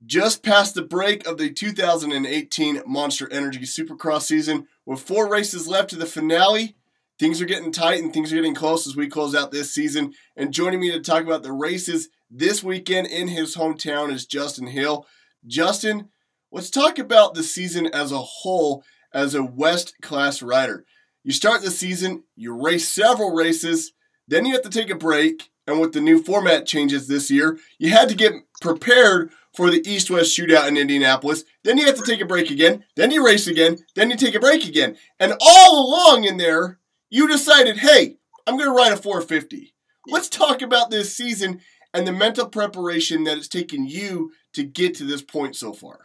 Just past the break of the 2018 Monster Energy Supercross season, with 4 races left to the finale, things are getting tight and things are getting close as we close out this season. And joining me to talk about the races this weekend in his hometown is Justin Hill. Justin, let's talk about the season as a whole as a West class rider. You start the season, you race several races, then you have to take a break, and with the new format changes this year, you had to get prepared for the East-West Shootout in Indianapolis. Then you have to take a break again. Then you race again. Then you take a break again. And all along in there, you decided, hey, I'm going to ride a 450. Let's talk about this season and the mental preparation that it's taken you to get to this point so far.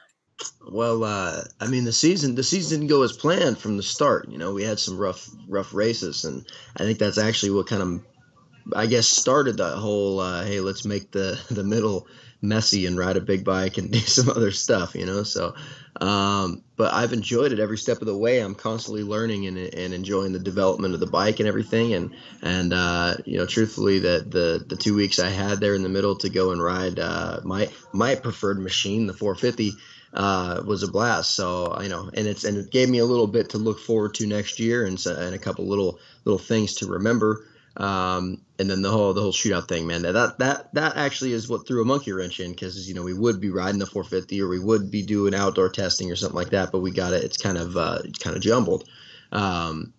Well, the season didn't go as planned from the start. You know, we had some rough races, and I think that's actually what kind of, I guess, started that whole, hey, let's make the middle messy and ride a big bike and do some other stuff, you know. So, but I've enjoyed it every step of the way. I'm constantly learning and enjoying the development of the bike and everything. And you know, truthfully, the 2 weeks I had there in the middle to go and ride my preferred machine, the 450, was a blast. So, you know, and it gave me a little bit to look forward to next year, and a couple little things to remember. And then the whole shootout thing, man, that actually is what threw a monkey wrench in, because, you know, we would be riding the 450 or we would be doing outdoor testing or something like that, but we got it. It's kind of jumbled.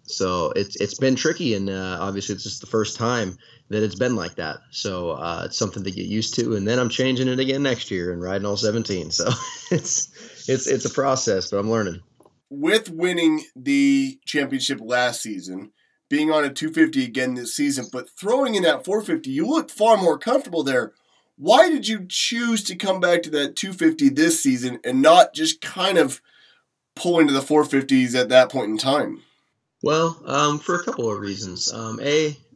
So it's been tricky, and obviously it's just the first time that it's been like that. So it's something to get used to, and then I'm changing it again next year and riding all 17. So it's a process, but I'm learning. With winning the championship last season, being on a 250 again this season, but throwing in that 450, you look far more comfortable there. Why did you choose to come back to that 250 this season and not just kind of pull into the 450s at that point in time? Well, for a couple of reasons.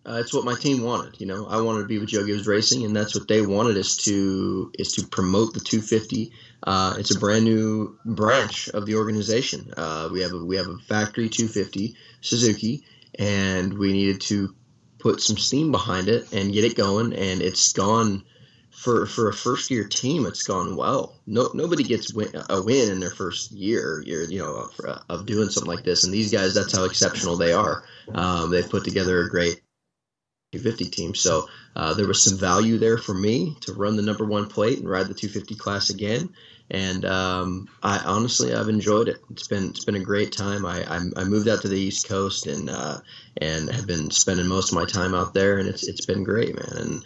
It's what my team wanted. You know, I wanted to be with Joe Gibbs Racing, and that's what they wanted, is to promote the 250. It's a brand new branch of the organization. We have a factory 250 Suzuki, and we needed to put some steam behind it and get it going. And it's gone for a first year team. It's gone well. Nobody gets a win in their first year, you know, of doing something like this. And these guys, that's how exceptional they are. They've put together a great 250 team. So there was some value there for me to run the number 1 plate and ride the 250 class again. And I've enjoyed it. It's been a great time. I moved out to the East Coast and have been spending most of my time out there, and it's been great, man. And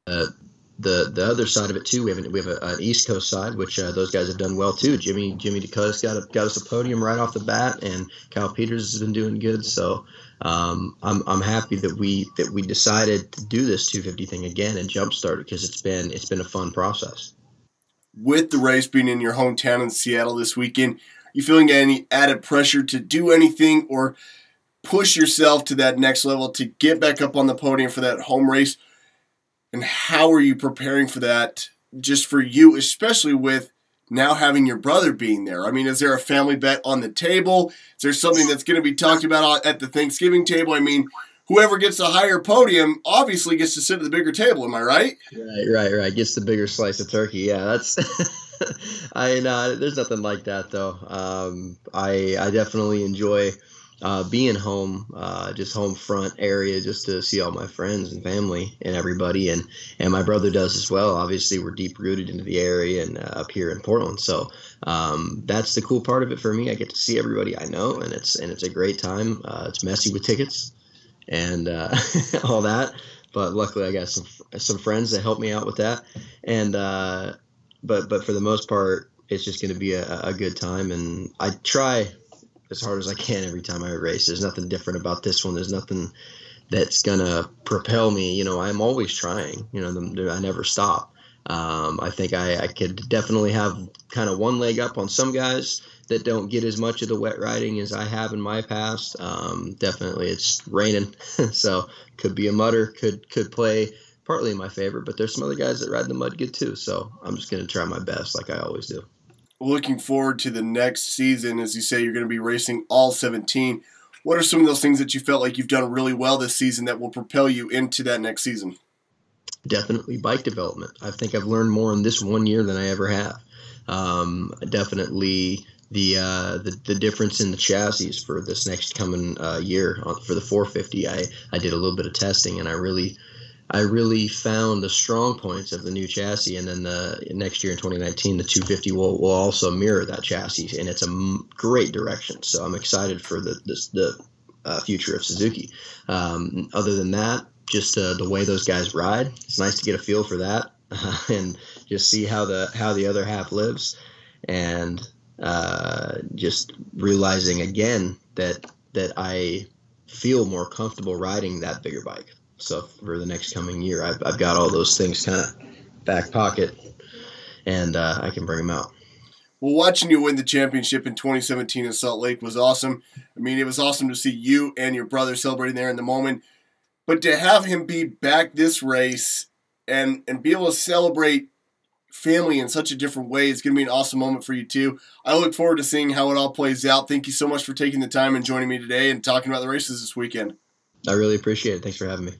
the other side of it too, we have an East Coast side, which those guys have done well too. Jimmy Dakota's got us a podium right off the bat, and Kyle Peters has been doing good. So I'm happy that we decided to do this 250 thing again and jumpstart it, because it's been a fun process. With the race being in your hometown in Seattle this weekend, you feeling any added pressure to do anything or push yourself to that next level to get back up on the podium for that home race? And how are you preparing for that, just for you, especially with now having your brother being there? I mean, is there a family bet on the table? Is there something that's going to be talked about at the Thanksgiving table? I mean, whoever gets the higher podium obviously gets to sit at the bigger table. Am I right? Right. Gets the bigger slice of turkey. Yeah, that's. There's nothing like that though. I definitely enjoy being home, just home front area, just to see all my friends and family and everybody, and my brother does as well. Obviously, we're deep rooted into the area and up here in Portland, so that's the cool part of it for me. I get to see everybody I know, and it's a great time. It's messy with tickets and all that, but luckily I got some friends that help me out with that, and but for the most part, it's just going to be a good time, and I try as hard as I can every time I race. There's nothing different about this one. There's nothing that's going to propel me. You know, I'm always trying. You know, I never stop. I think I could definitely have kind of one leg up on some guys that don't get as much of the wet riding as I have in my past. Definitely it's raining, so could be a mudder, could play partly in my favor, but there's some other guys that ride in the mud good too. So I'm just going to try my best like I always do. Looking forward to the next season. As you say, you're going to be racing all 17. What are some of those things that you felt like you've done really well this season that will propel you into that next season? definitely bike development. I think I've learned more in this 1 year than I ever have. Definitely the difference in the chassis for this next coming year for the 450. I did a little bit of testing, and I really found the strong points of the new chassis, and then the next year in 2019, the 250 will also mirror that chassis, and it's a great direction. So I'm excited for the future of Suzuki. Other than that, just the way those guys ride, it's nice to get a feel for that and just see how the other half lives, and just realizing again that I feel more comfortable riding that bigger bike. So for the next coming year, I've got all those things kind of back pocket, and I can bring them out. Well, watching you win the championship in 2017 in Salt Lake was awesome. I mean, it was awesome to see you and your brother celebrating there in the moment. But to have him be back this race and be able to celebrate family in such a different way is going to be an awesome moment for you too. I look forward to seeing how it all plays out. Thank you so much for taking the time and joining me today and talking about the races this weekend. I really appreciate it. Thanks for having me.